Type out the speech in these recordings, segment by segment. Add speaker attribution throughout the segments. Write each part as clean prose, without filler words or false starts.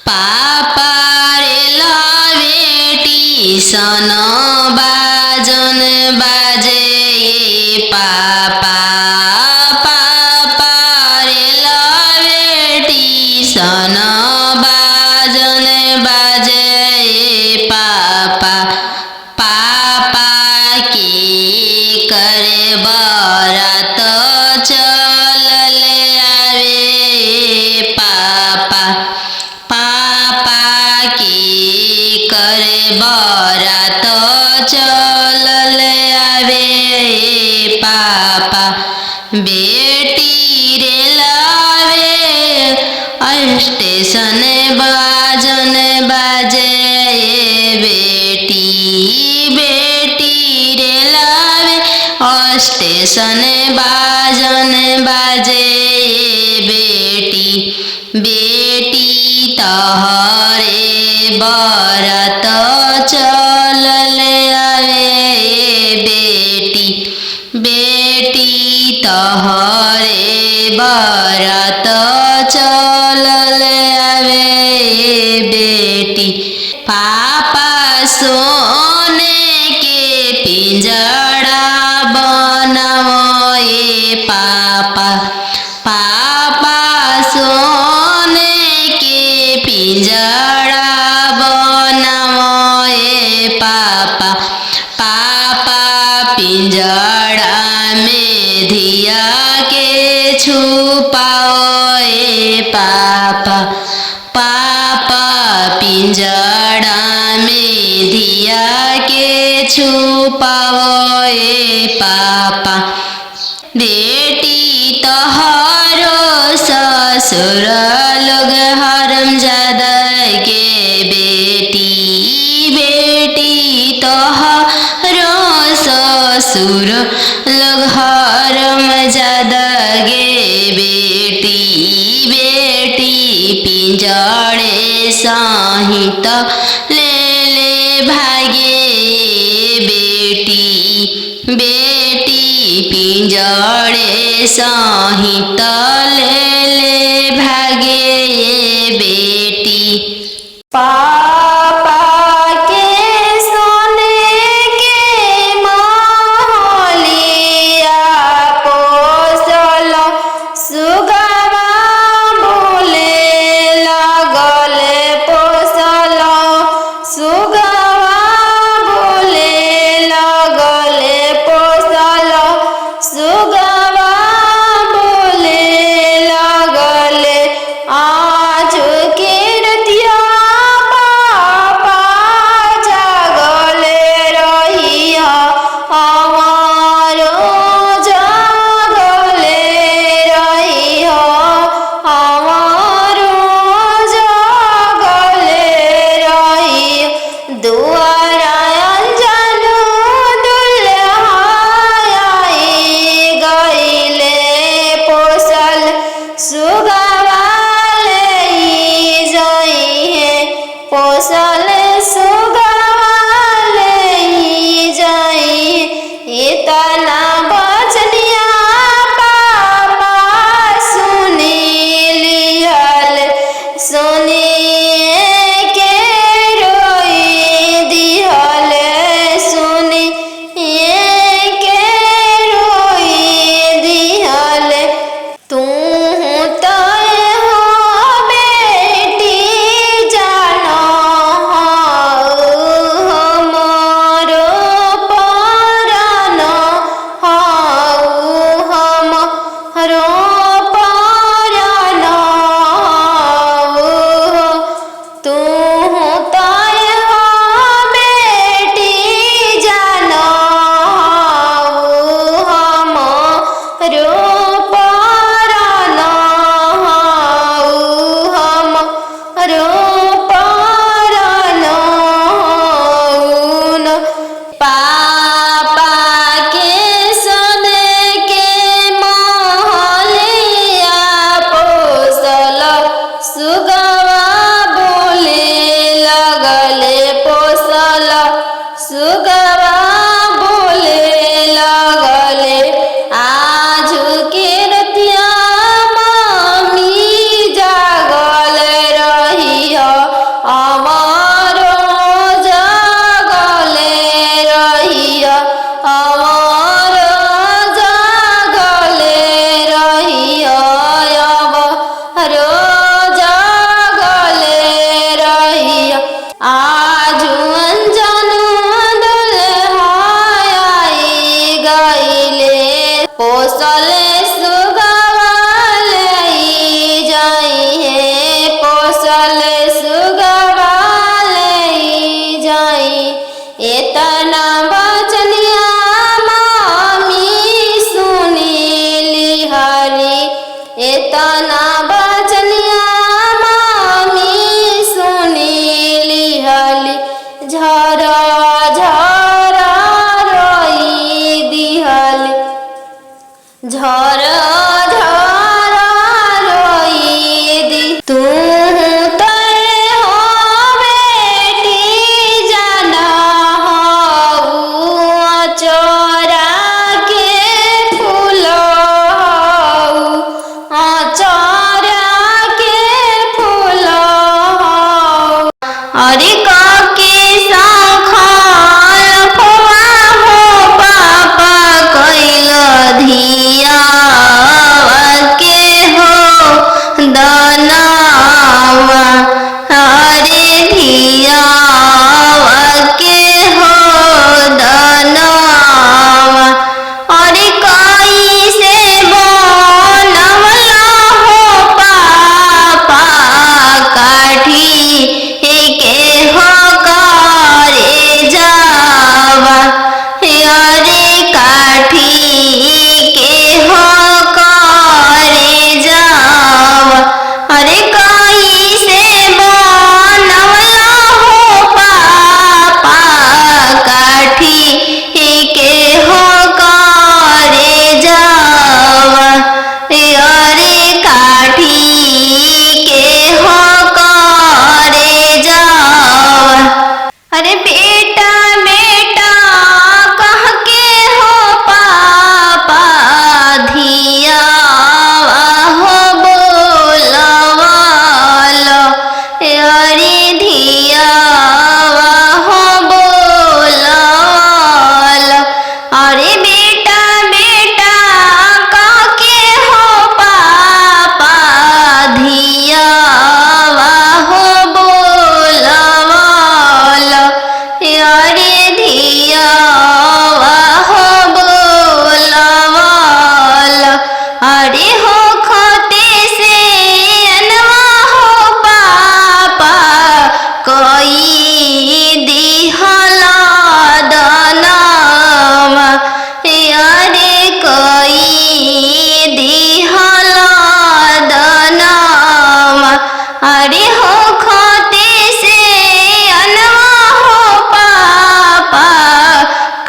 Speaker 1: पापा रे लवेटी सन बाजन बाजे पापा पापा रे लवेटी सन बाजन बाजे पापा पापा की करे बरात चलल आवे पापा पापा की करे बरात चलल आवे पापा बेटी रे लावे स्टेशन बाजन बाजे बेटी बेटी रे लावे स्टेशन बाजन बाजे बेटी बेटी तहरे बरात चलल आवे बेटी बेटी तहरे बरात चलल आवे बेटी पापा सोने के पिंजड़ा बनाओ पापा पापा सोने के पिंजड़ा बनाओ पापा पापा पिंजड़ा में धिया के छुपाओ पापा पापा पिंजड़ा में धिया के छुपाओ पापा बेटी तोहरो ससुर लोग हरामजादा के बेटी बेटी तोहरो ससुर लोग हरामजादा गे बेटी बेटी पिंजड़े सहित ले ले भागे बेटी बेटी पिंजड़े सहित ले ले भागे बेटी
Speaker 2: पापा के सोने के महलिया पोसल सुगवा बोले लगल पोसल सुगवा बोले लगल पोसल सुगवा बोले लगल आज के रतिया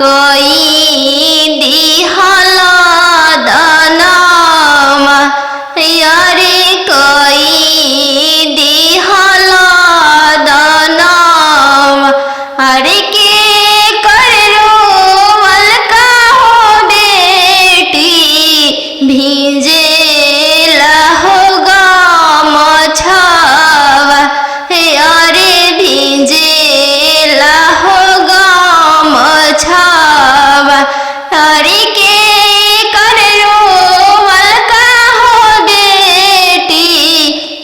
Speaker 1: कोई दिहल दनमा यारे कोई दिहल दनमा अरे के कर रोवल का हो बेटी भीजे लहो गम छावा यारे भीजे लहो गम छावा अरे के कर रोवल का हो बेटी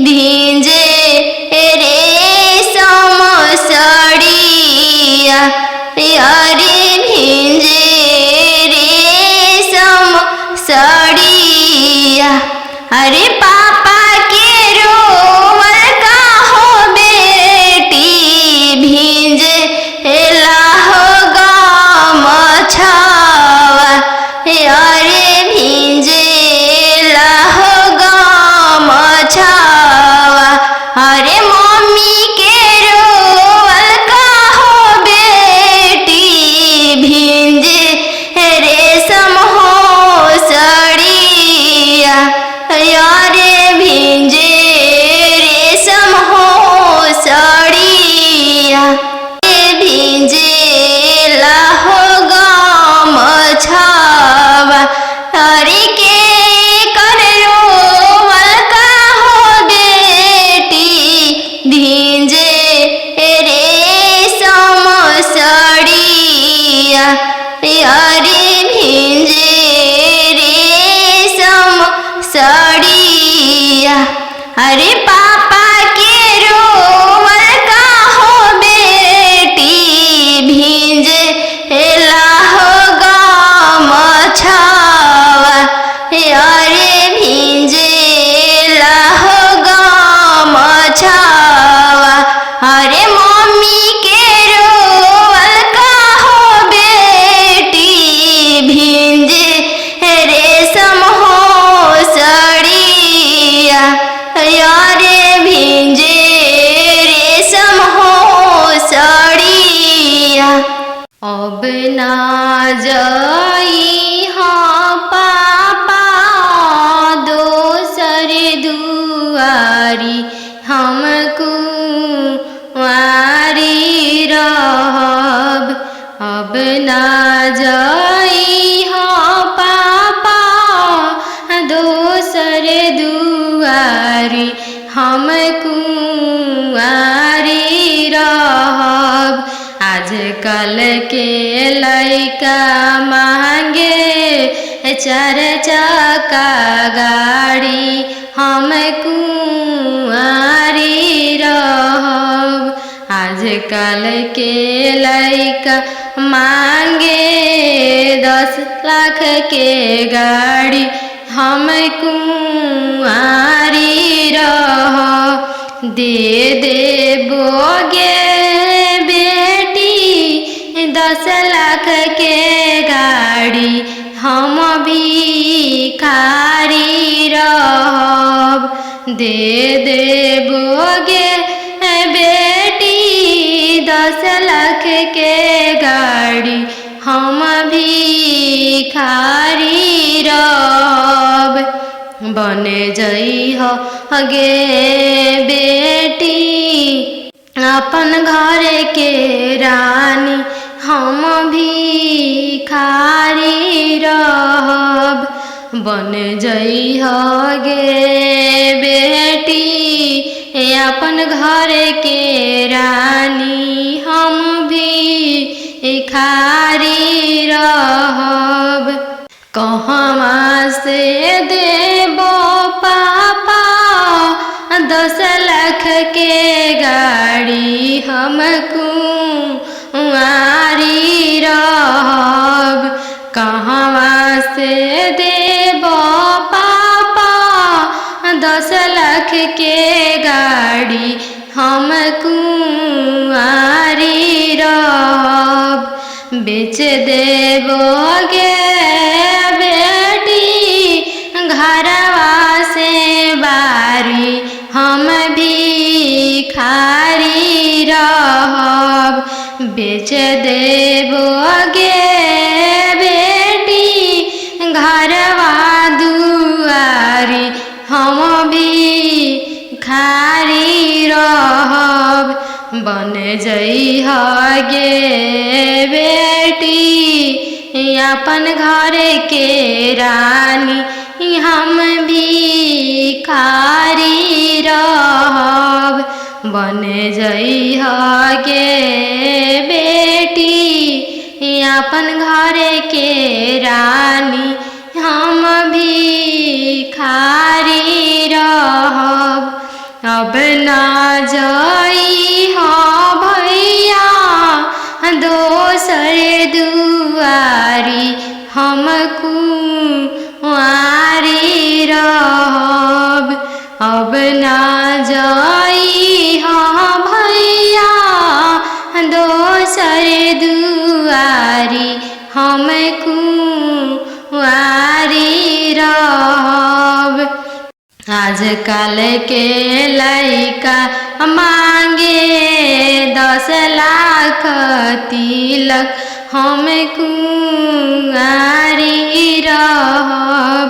Speaker 1: भीजे रे समसड़िया यारे भीजे रे समसड़िया अरे पापा के रोवल का हो बेटी भीजे लाहो गम छावा यारे भीजे लाहो गम छावा अरे मम्मी के रोवल का हो बेटी भीजे रेशम हो सड़िया यारे भीजे रेशम हो सड़िया भीजे लाहो गम छावा अरे के कर रोवल का हो बेटी भीजे रेशम सड़िया यारे भीजे रेशम सड़िया अरे पापा के रोवल का हो बेटी भीजे लाहो गम छावा यारे भीजे लाहो गम छावा अरे मम्मी के रोवल का हो बेटी भीजे रेशम हो सड़िया यारे भीजे रेशम हो सड़िया अब ना जाई हाँ पापा दोसर दुआरी हमको वारी रहब अब ना जाई हाँ पापा दोसर दुआरी हमको वारी रहब आजकल के लइका मांगे 4 चक्का गाड़ी हम कुंवारी रहब आजकल के लइका मांगे 10 लाख के गाड़ी हम कुंवारी रहब दे देबोगे बेटी 10 लाख के गाड़ी हम भिखारी रहब दे देबोगे बेटी 10 लाख के गाड़ी हम भिखारी रहब बन जइह गे बेटी अपन घर के रानी हम भिखारी रहब बन जइह गे बेटी अपन घर के रानी हम भिखारी रहब कहवा से देबो पापा 10 लाख के गाड़ी हम कुंवारी रहब कहवा से देबो पापा 10 लाख के गाड़ी हम कुंवारी रहब बेच देबोगे बेटी घरवा से बारी हम भिखारी रहब बेच देबोगे बन जइह गे बेटी अपन घर के रानी, हम भिखारी रहब। बन जइह गे बेटी अपन घर के रानी, हम भिखारी रहब। अब ना जइह भैया दोसर दुआरी, हम कुंवारी रहब। अब ना जइह भैया दोसर दुआरी, हम कुंवारी रहब। आजकल के लइका मांगे 10 लाख तिलक, हम कुंवारी रहब।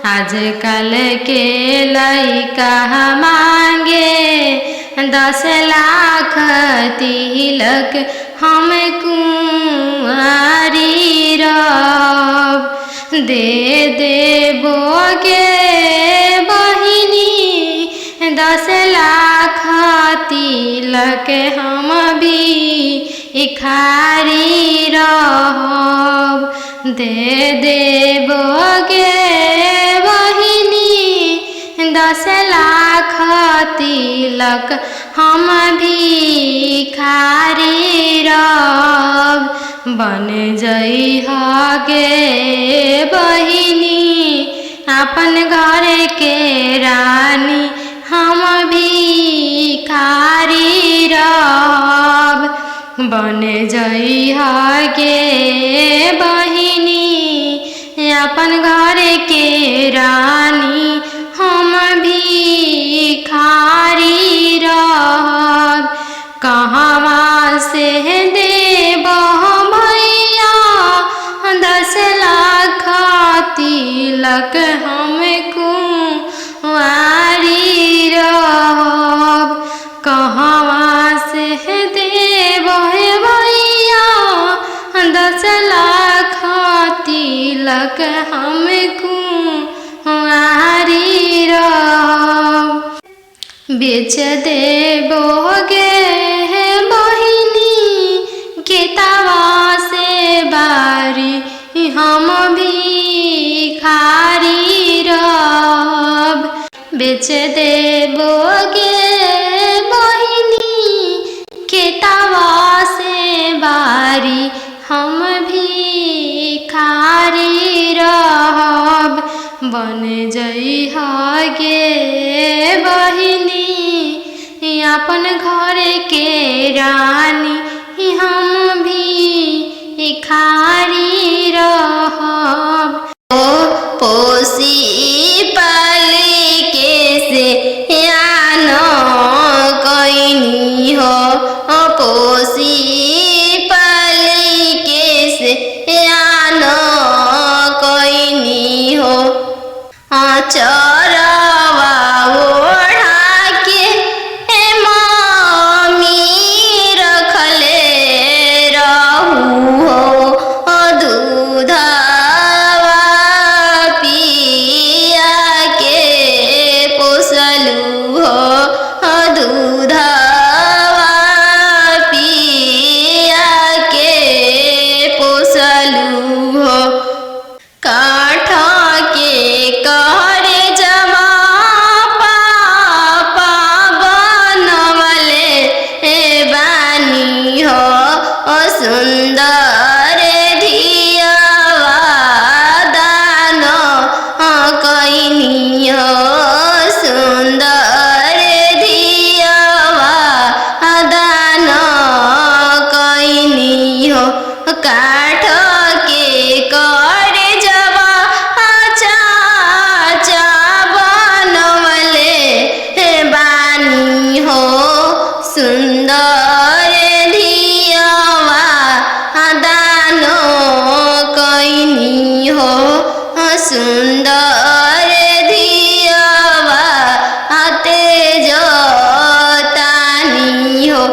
Speaker 1: आजकल के लइका मांगे 10 लाख तिलक, हम कुंवारी रहब। दे देबोगे बहिनी 10 लाख तिलक, हम भिखारी रहब। दे देबोगे बहिनी 10 लाख तिलक, हम भिखारी रहब। बन जइह गे बहिनी अपन घर के रानी, हम भिखारी रहब। बन जइह गे बहिनी अपन घर के रानी, हम भिखारी रहब। कहवा से देबह भैया 10 लाख तिलक, हम कुंवारी रहब। कहवा से देबह भैया 10 लाख तिलक, हम कुंवारी रहब। बेच देबोगे बहिनी खेतवा से बारी, हम भिखारी रहब। बेच देबोगे बहिनी खेतवा से बारी, हम भिखारी रहब। बन जइह गे बहिनी अपन घर के रानी, हम भिखारी रहब। पोसी पाली के से यान कैनी हो, पोसी पाली के से यान कैनी हो। चरवा ओढ़ा के मम्मी रखले रहू हो, दूधवा पिया के पोसलू हो, दूधवा पिया के पोसलू हो। काठ के करे जवा पापा बनवले बानी हो, सुंदर धियावा दान कैनी हो, सुंदर धियावा दान कैनी हो। काठ के करे जवा चाचा बनवले बानी हो, सुंदर धियावा दान कैनी हो, सुंदर धियावा तेज तानी हो।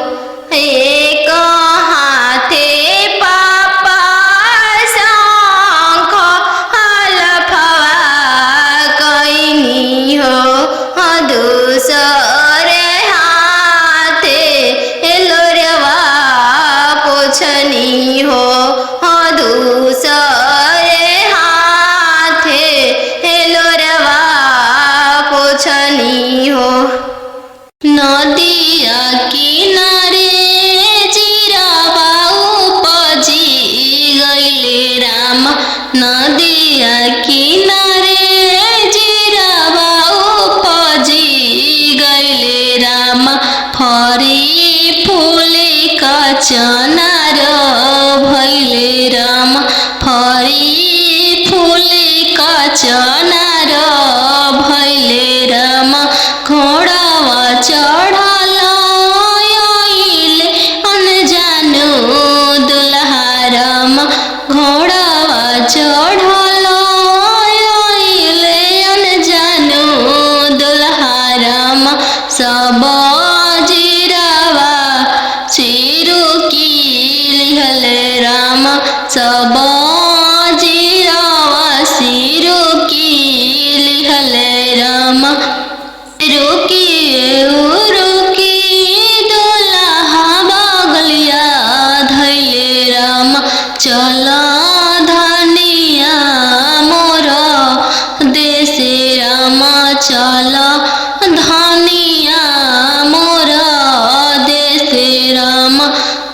Speaker 1: पोछनी हो दूसरे हाथे लोरवा पोछनी हो। नदिया किनारे चिरवा उपजी गइले राम, नदिया किनारे चिरवा उपजी गइले राम। फरी फूले कचनार भइले राम, फरी फूले कचनार भइले राम। घोड़ावा चढ़ल आइले अनजानो दुल्हा राम, घोड़ावा चढ़ल आइले अनजानो दुल्हा राम। सब जिरावा चिरुकी लिहले राम, सब जिरावा सिरुकी लिहले राम। रुकी दुल्हा बगलिया धैले राम, चल धनिया मोर देशे राम, चल धनिया मोर देशे राम।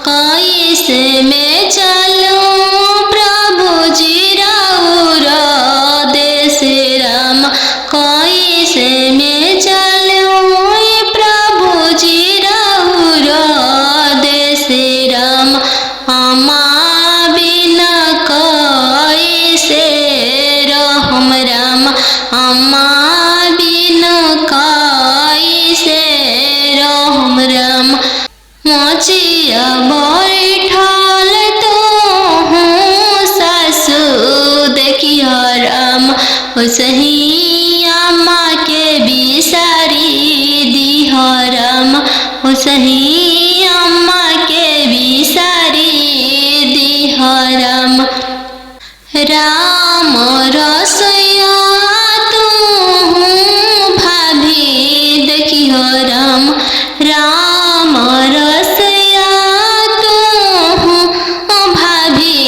Speaker 1: कैसे में चलूं प्रभु जी राउर देशे राम, कैसे में चलूं प्रभु जी राउर देशे राम। अम्मा बिना कैसे रहम राम, अम्मा बिना कैसे रहम राम। मोचिया बैठल तोहूँ सासु देखिया राम, ओसही अम्मा के बिसारी दिह राम, ओसही अम्मा के बिसारी दिह राम। राम रसोइया तोहूँ भाभी देखिह राम, राम रसोइया तोहूँ भाभी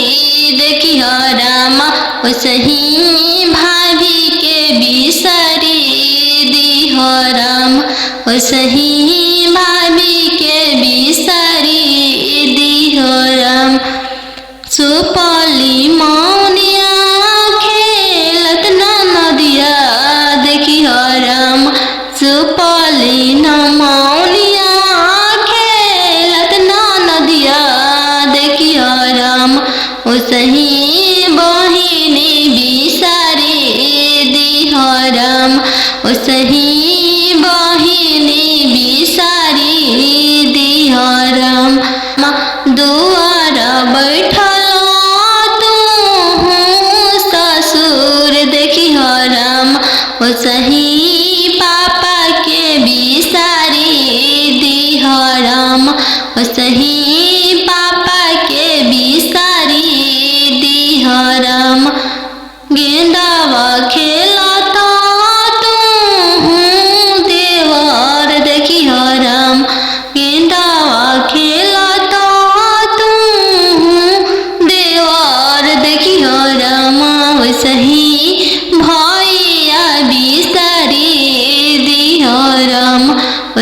Speaker 1: देखिह राम, ओसही भाभी के बिसारी दिह राम, ओसही भाभी के बिसारी दिह राम। सुपली मौनिया खेलत नदिया देखिह राम, सुपली मौनिया खेलत नदिया देखिह राम। ओसही बहिनी बिसारी दिह राम, ओसही बहिनी बिसारी दिह राम। दुआर बैठल तोहूँ ससुर देखिह राम, ओसही पापा के बिसारी दिह राम, ओसही पापा के बिसारी दिह राम। गेंदावा खेलत तोहूँ देवर देखिह राम, गेंदावा खेलत तोहूँ देवर देखिह राम, ओसही भैया बिसारी दिह राम,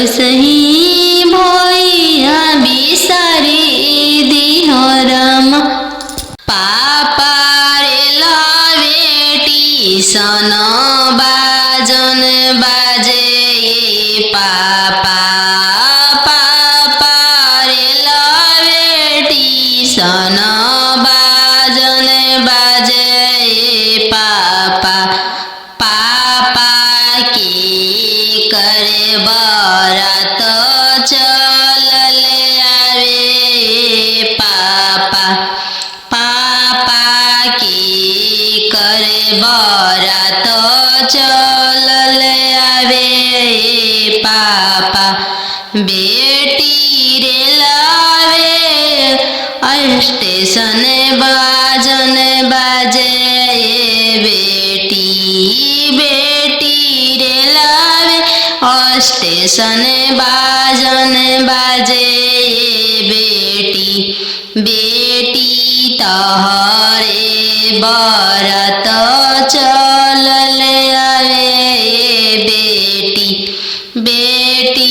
Speaker 1: ओसही भैया बिसारी दिह राम। पापा रे बेटी सन बाजन बाजे पापा, पापा रे बेटी सन बाजन बाजे पापा। पापा की करे बरात चलले आवे पापा, पापा की करे बरात चलले आवे पापा। बेटी रे लावे स्टेशन बाजन बाजे बेटी, बेटी रे लावे स्टेशन बाजन बाजे बेटी। तहरे बरत चलल आवे बेटी बेटी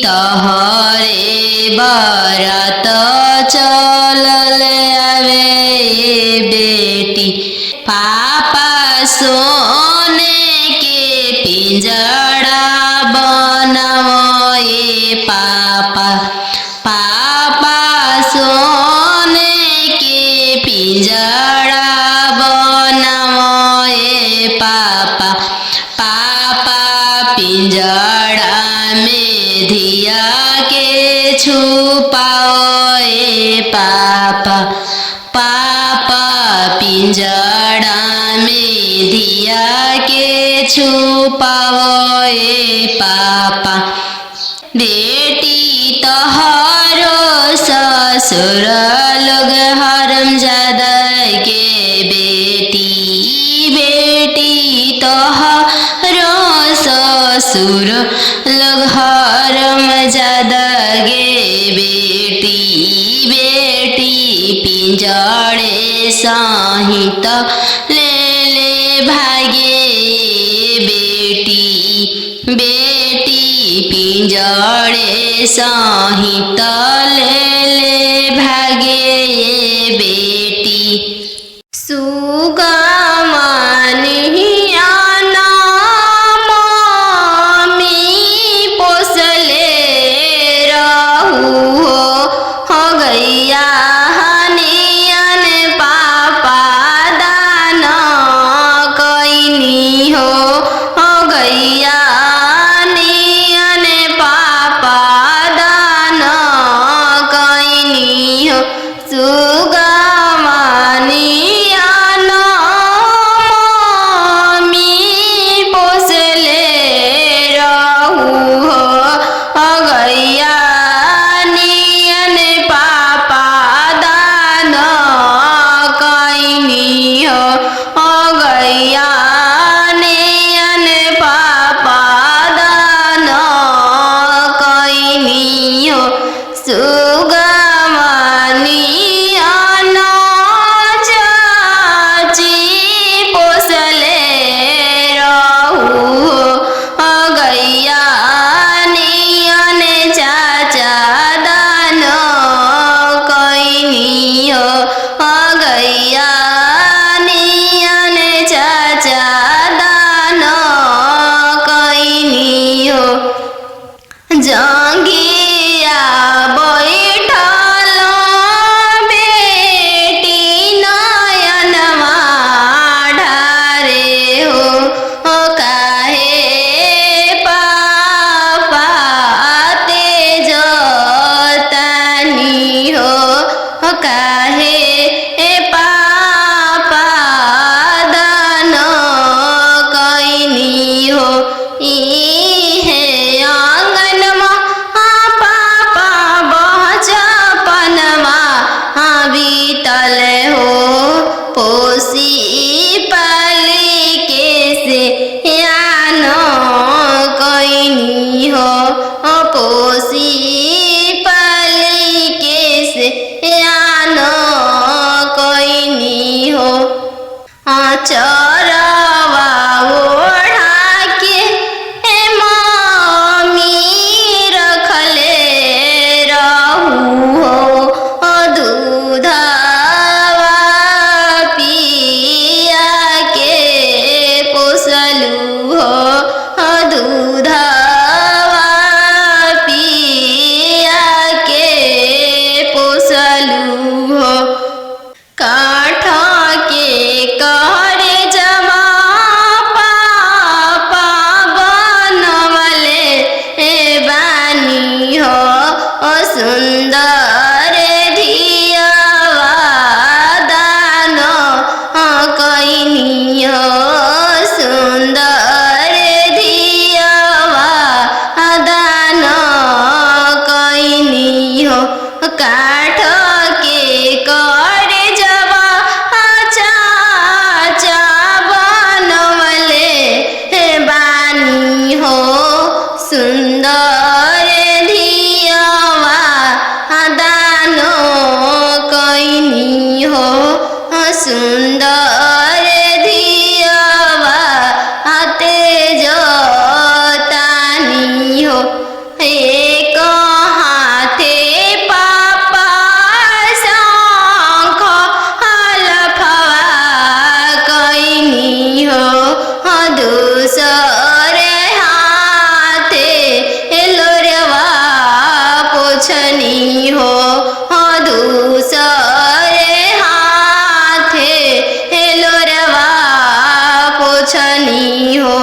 Speaker 1: तहरे बरत चलल आवे बेटी पापा सोने के पिंजड़ा बनाओ पापा पापा सोने के पिंजड़ा बनाओ पापा पापा पिंजड़ा में धिया के छुपाओ पापा पापा पिंजड़ा में धिया के छुपाओ पापा बेटी तोहरो ससुर लोग हरमजादा के बेटी बेटी तोहरो ससुर लोग हरमजादा गे बेटी बेटी पिंजड़े सहित ले भागे बेटी बेटी पिंजड़े सहित ले भागे बेटी
Speaker 2: सुगा मानिया मम्मी पोसले रहू हो गैया हनियन पापा दान कैनी हो गैया नियन पापा दान कैनी हो सुगा जंगिया बैठल बेटी नयनमा ढारे हो काहे पापा तेज तानी हो काहे पापा दान कैनी हो पोसी पाली के से यान कैनी हो पोसी पाली के से यान कैनी हो चरवा ओढ़ा के मम्मी रखले रहू हो काठ के कहरे हो दूसरे हाथे लोरवा पोछनी हो।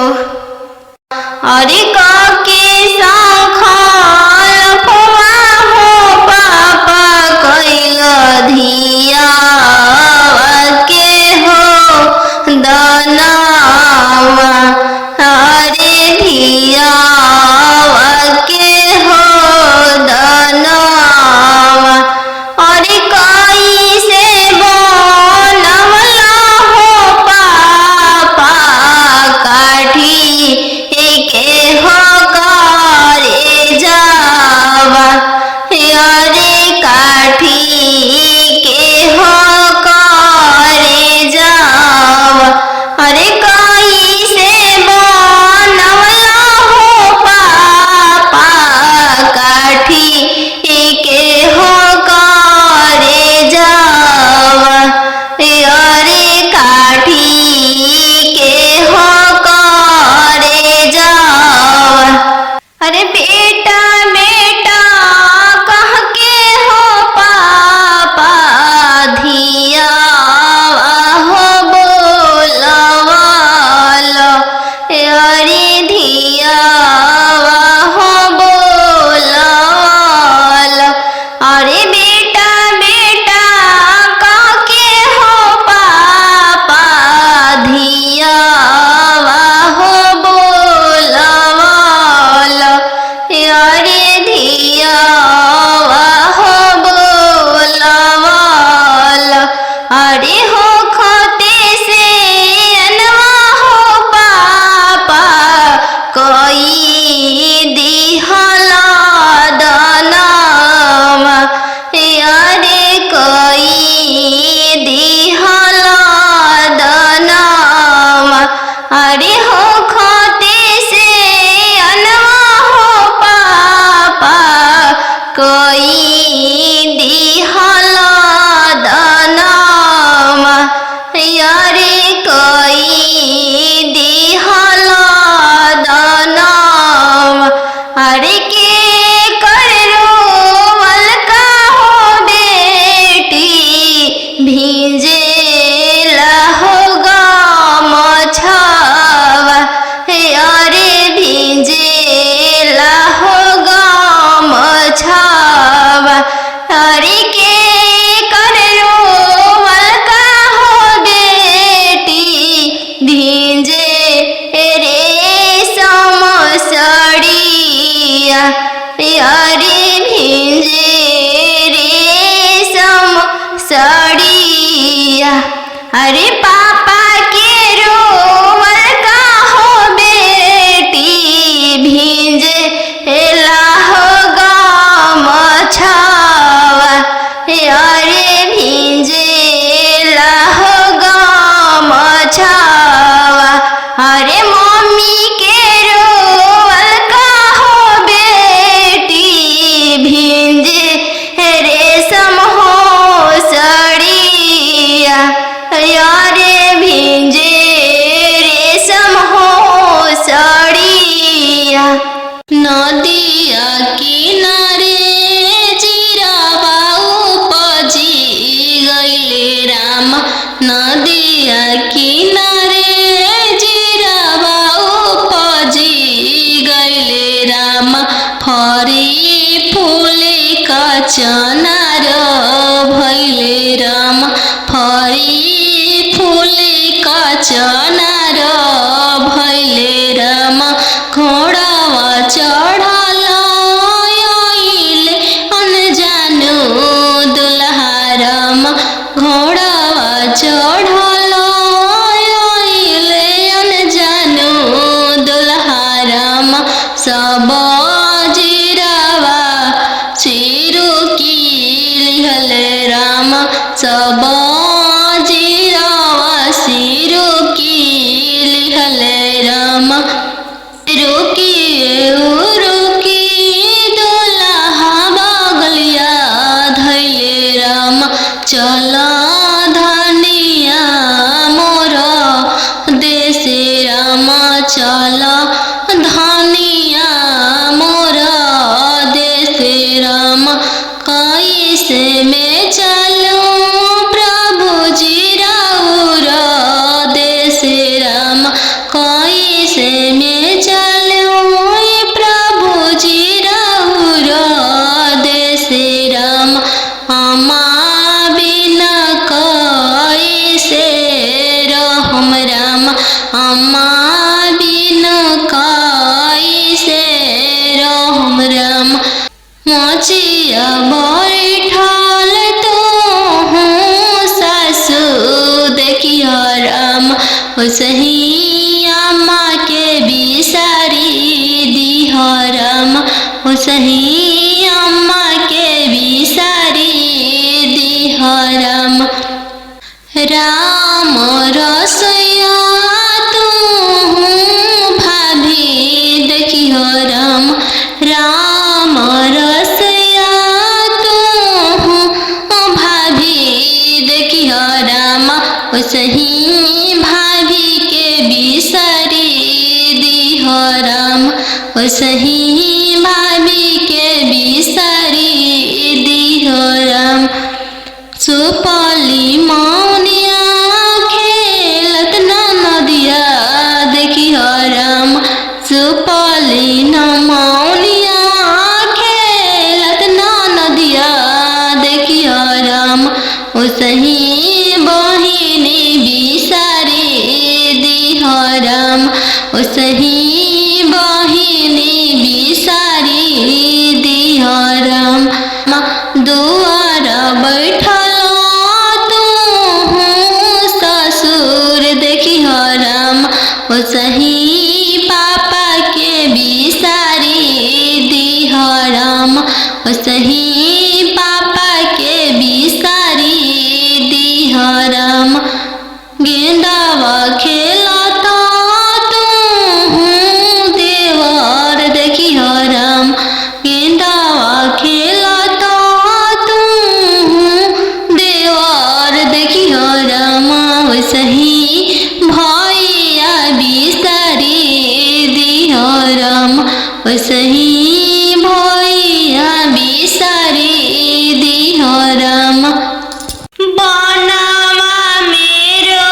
Speaker 2: अरे काके सांखल फुआ हो पापा कैल धिया के हो दनावा। अरे धिया के हो दनावा। अरे कैसे बनवला हो पापा काठी के हो करे जावा। अरे काठी के हो करे जावा। अरे कैसे बनवला हो पापा काठी के हो करे जावा। अरे काठी के हो करे जावा। अरे बेटा बेटा कह के हो पापा धिया हो बोलवाल। अरे धिया हो बोलवाल। अरे बेटा बेटा कह के हो पापा धिया हो बोलवाल। अरे धिया हो बोलवाल। अरे हो खते से अनवा हो पापा कोई दिहला दनावा। अरे कोई दिहला दनावा। अरे हो खते से अनवा हो पापा कोई दिहला दनावा। अरे कोई दिहला दनावा। अरे के कर रोवल का हो बेटी भींजे हो गमछावा। अरे भींजे हो गमछावा। अरे के कर रोवल का हो बेटी भींजे रेशम साड़िया। अरे भींजे रेशम साड़िया। अरे पापा के रोवल का हो बेटी भींजे हो गमछावा। अरे भींजे हो गमछावा। अरे मम्मी के रोवल का हो बेटी भींजे रेशम हो साड़िया। अरे भींजे रेशम हो साड़िया। नदिया किनारे जीरावा उपजी गइले राम। नदिया किनारे जीरावा उपजी गइले राम। फरी फूले का चनार भइले राम। फरी फूले का चनार भइले राम। घोड़ावा चढ़ल आइले अनजानु दुल्हा राम। घोड़ावा चढ़ल आइले अनजानु दुल्हा राम। सब जीरावा चिरू की लिहले राम। सब जीरावा सिरू की लिहले राम। रुकी दुल्हा बगलिया धैले राम। चल धनिया मोर देशे राम। चल धनिया मोर देशे राम। राम अम्मा बिना कैसे रहम राम अम्मा बिना कैसे रहम राम मोचिया बैठल तो हूँ सासु देखियो राम सही अम्मा के बिसारी दिह राम सही अम्मा के बिसारी दिह राम राम रसोइया तू भाभी देखियो राम राम रसोइया तू भाभी देखियो राम सही भाभी के बिसारी दिह राम सही भाभी के बिसारी दिह राम सुपली मौनिया खेलत नदिया देखियो राम सुपली मौनिया खेलत नदिया देखियो राम सही बहिनी बिसारी दिह राम सही बहिनी बिसारी दिह राम दुआर बैठल तू ससुर देखियो राम सही पापा के बिसारी दिह राम सही पापा के बिसारी दिह राम गेंदावा खेलता तू देवर देखियो राम गेंदावा खेलता तू देवर देखियो राम सही भैया बिसारी दिह राम सही भैया बिसारी दिह राम बनवा मेरो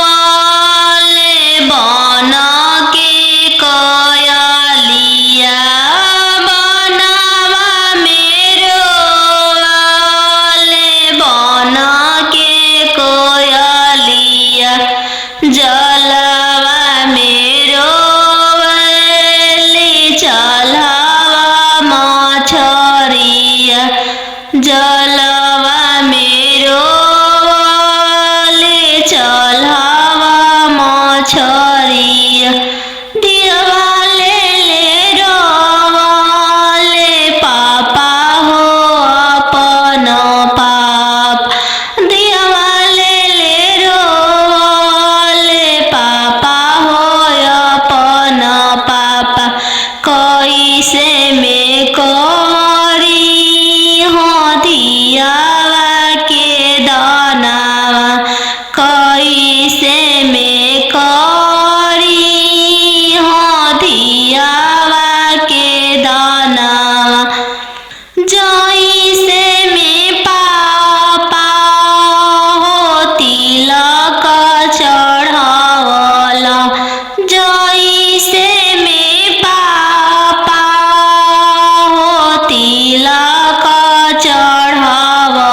Speaker 2: वाले बना के कयलिया बनवा मेरो वाले बना के कोयलिया जलवा मेरो वाले चलावा मछरिया जलवा मेरो वाले चलावा मछरिया दिवाले ले रोवाले पापा हो अपन पाप दिवाले ले रोवाले पापा हो अपन पापा कैसे में करी हो दियावा के दानावा कैसे में करी हो दियावा के दानावा जैसे में पापा हो तिलक चढ़ावला जैसे में पापा हो तिलक चढ़ावला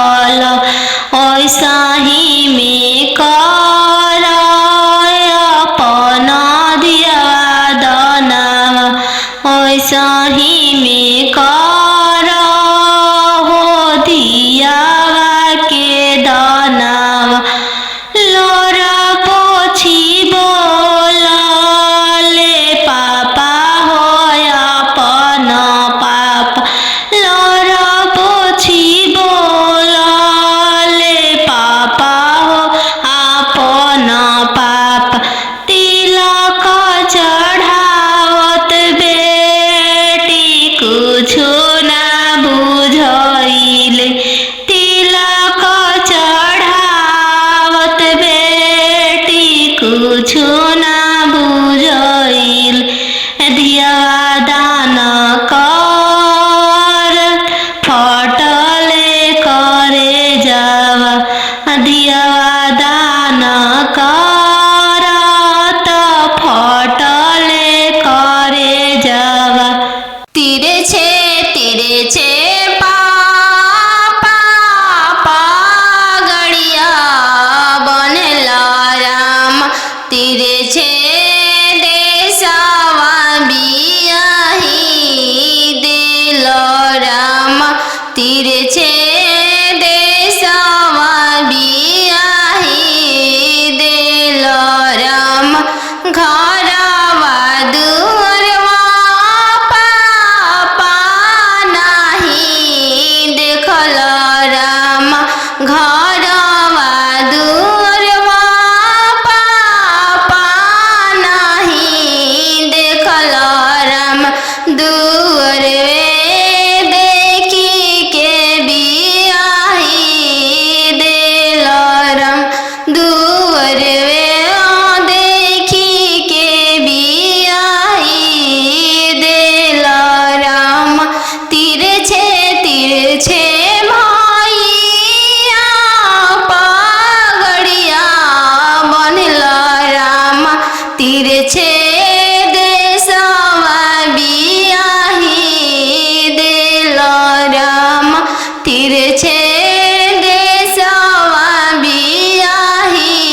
Speaker 1: देशवा बियाही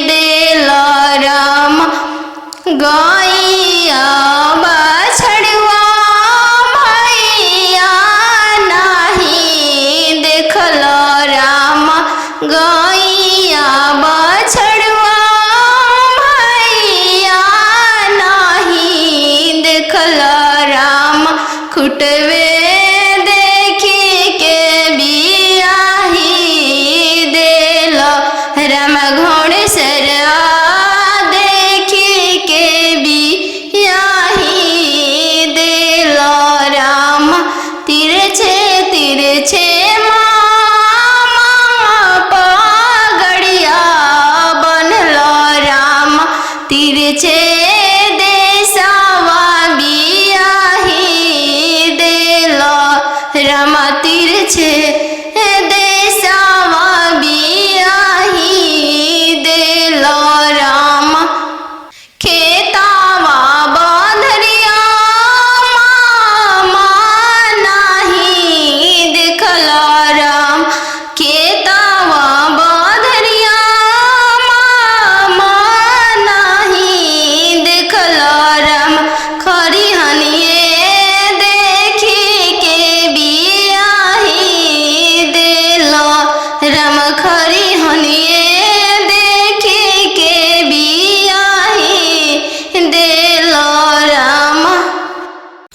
Speaker 1: देल राम गैया बछड़ुआ भैया नहीं देखल राम गैया बछड़ुआ भैया नहीं देखल राम खुटवे देखी के बियाही देल राम घोड़सरवा देखी के बियाही देल राम तिरछे तिरछे पगड़िया बनल राम तिरछे देशवा बियाही देल राम तिरछे देशवा बियाही देल राम खेतावा बंधरिया मामा नहीं देखल राम खेतावा बंधरिया मामा नहीं देखल राम खरिहनिए देखी के बियाही देल राम खरिहनिए देखी के बियाही देल राम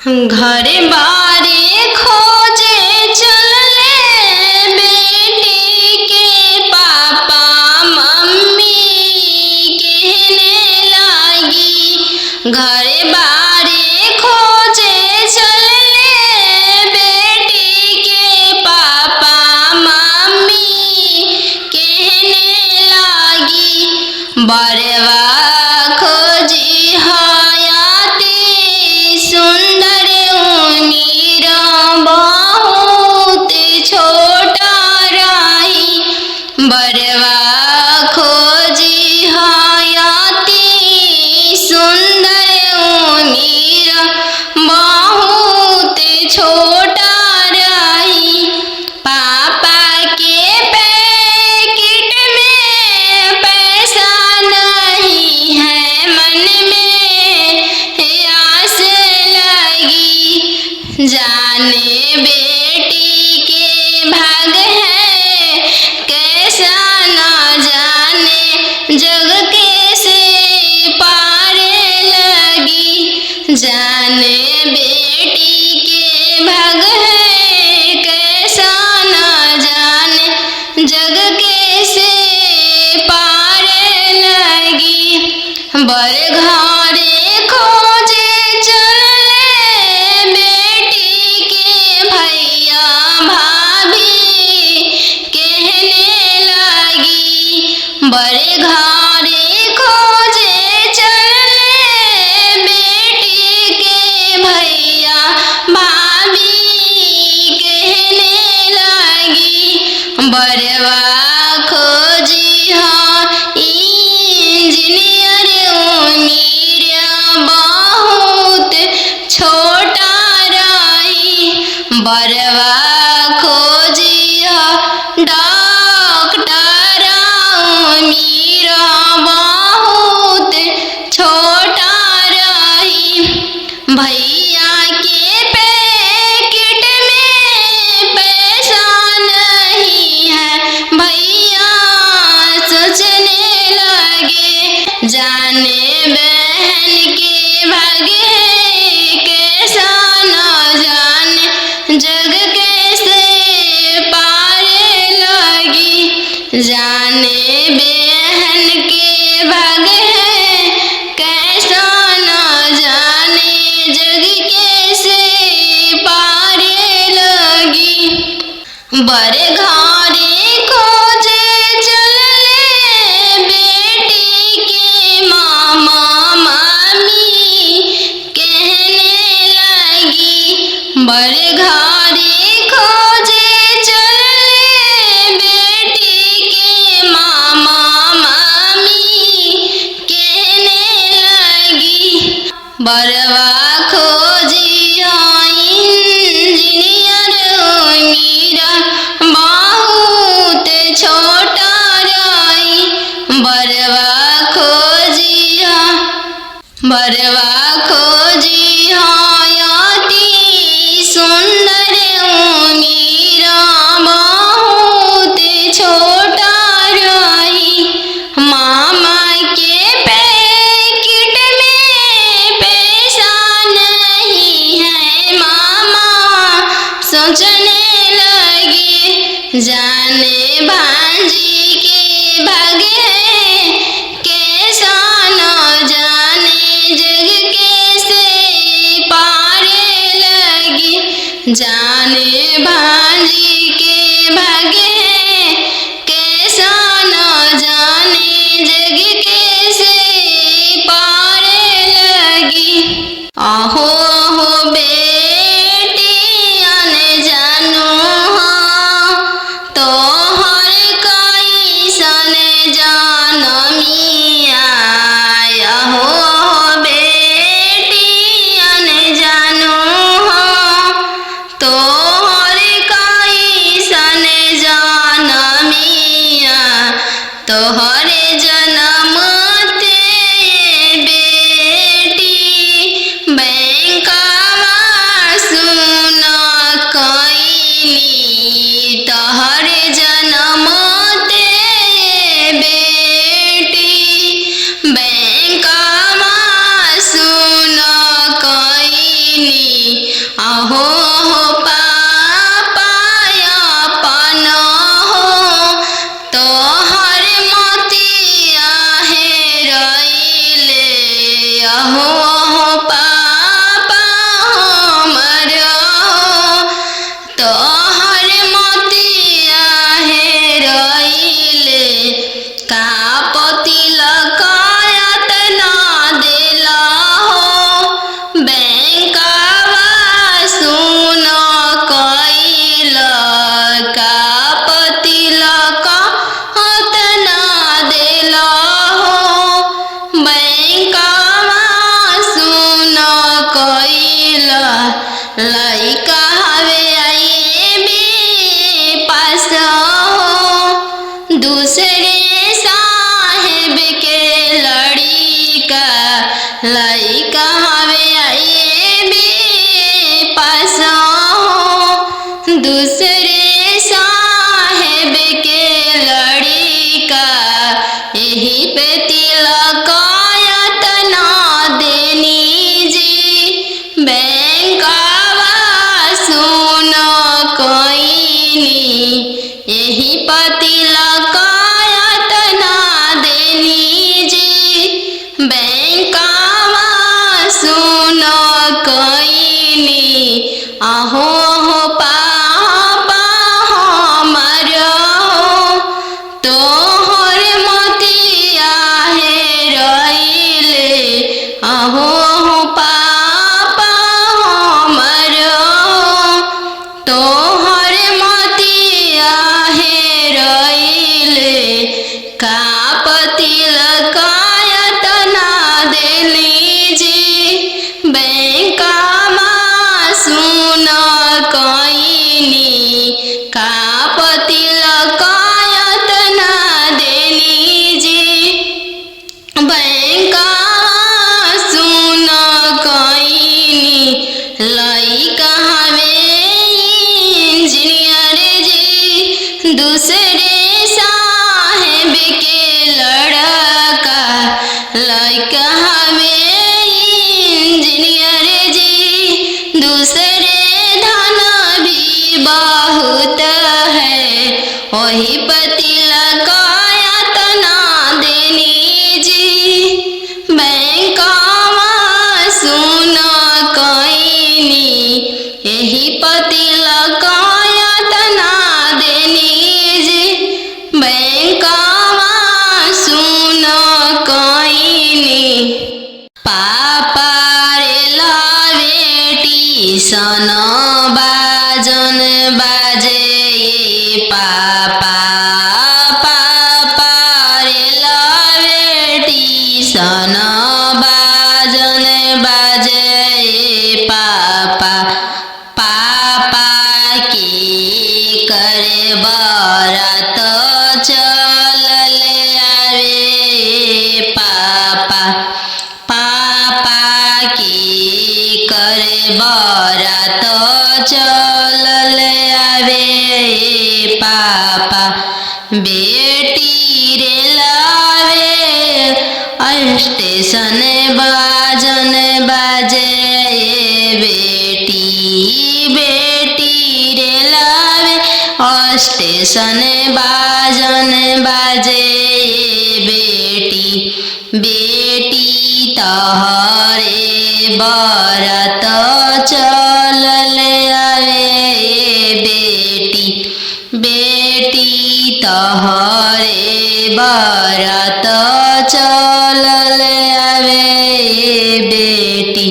Speaker 1: घर बारे खोजे चलले बेटी के पापा मम्मी कहने लागी घर बारे खोजे चलले बेटी के पापा मम्मी कहने लागी बरवा खोजी हयाती सुंदर उमीर बहुत छोटा रही बरवा खोजी हयाती सुंदर उमीर बहुत छोटा रही पापा के पैकेट में पैसा नहीं है मन में आस लगी जाने बेटी के भाग है कैसा ना जाने जग कैसे पार लगी जाने बेटी के भाग है कैसा ना जाने जग कैसे पार लगी बर घरे खोजे चलले बेटी के भैया भाभी कहने लगी बड़े घरे खोजे चलले बेटी के भैया भाभी कहने लगी बरवा खोजी हाँ इंजीनियर उमीर बहुत छोटा रही बरवा खोजी हाँ डॉक्टर उमीर बहुत छोटा रही भैया के पैकेट में पैसा नहीं है भैया सोचने लगे जाने बहन के भागे कैसा न जाने जग कैसे पार लगी जाने बहन के भागे कैसा न जाने जग कैसे पार लगी बर घरे खोजे चलले बेटी के मामा मामी कहने लगी बर घरे खोजे चलले बेटी के मामा मामी कहने लगी बरवा खोजी इंजीनियर उमीर जाने भांजी के भागे कैसा न जाने जग कैसे पारे लगी। जाने भांजी के भागे कैसा न जाने जग कैसे पारे लगी। आहो हो बेटियां ने जानू तो हर कोई सन जानमिया। हो बेटियां ने जानू तो हर कोई सन जानमिया। तोहरे जन्म ते बेटी बैंकवा सुन कईनी। तोहरे जन्म ते बेटी बैंकवा सुन कईनी। आहो हो पापा अपन हो तोहर मोतिया हेरैले। आहो हो पापा हमर हो तोहर मोतिया हेरैले। का तिलक एतना देला हो बैंकवा सुन कईल। का तिलक एतना देला हो बैंकवा सुन कईल। लइका हवे आईबी पास हो दूसरे साहेब के लड़िका। लइका हवे आईबी पास हो दूसरे साहेब के लड़िका। यही पे तिलक एतना देनी जी बैंकवा सुन कईनी। यही पे तिलक एतना देनी जी बैंकवा सुन कईनी। आहो हो पापा हमर हो तोहर मोतिया हेरैले। आहो हो पापा हमर हो तोहर मोतिया हेरैले। का तिलक एतना देली जी बैंकवा सुन कईनी। का तिलक एतना देली जी बैंकवा सुन कईनी। लइका हवे इंजीनियर जी दूसरे साहेब के लड़का। लइका हवे इंजीनियर जी दूसरे धन भी बहुत है। वही तिलक एतना देनी जी बैंकवा सुन कईनी। यही तिलक एतना देनी जी बैंकवा सुन कईनी। पापा रे लावेटी सन बाजन बाजे। पापा पापा रे लावेटी सन बाजन बाजे। पापा पापा की करे बरात चल आवे। पापा पापा की करे बरात चल आवे। पापा बेटी रे लावे स्टेशन बाजन बाजे। बेटी बेटी रे लावे और स्टेशन बाजन बाजे बेटी बेटी तहरे बरात चलल आवे बेटी बेटी तहरे बरात चलल आवे बेटी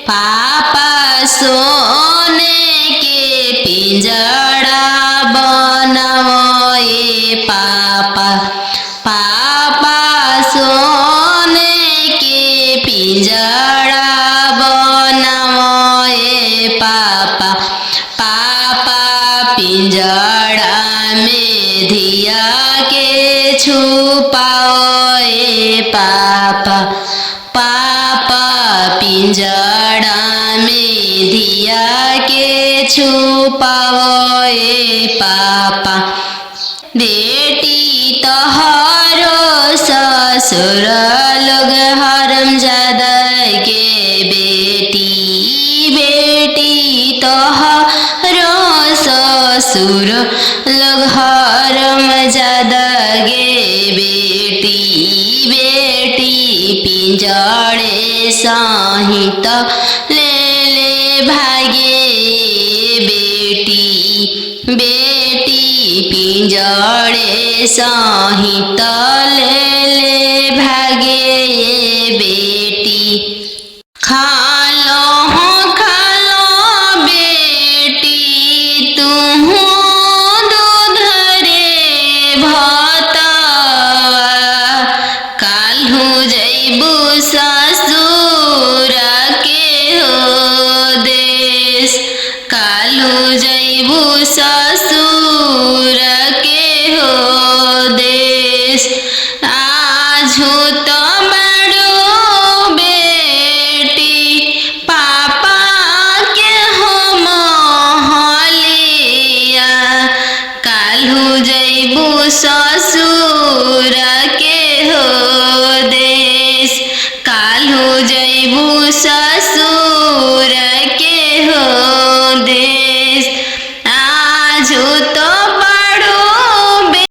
Speaker 1: पापा सोने के पिंजड़ा बनाओ पापा पापा सोने के पिंजड़ा बनाओ पापा पापा पिंजड़ा में धिया के छुपाओ पापा पापा पिंजड़ा में धिया के छुपाओ पापा बेटी तोहरो ससुर लोग हरामजादा के बेटी बेटी तोहरो ससुर लोग हरामजादा गे बेटी बेटी पिंजड़े सहित ले ले भागे बेटी बेटी पिंजड़े सहित ले ले भागे बेटी खालो बेटी तुम दूध रे भतवा काल्हू जैबू ससुर के हो देश काल्हू जैबू ससुर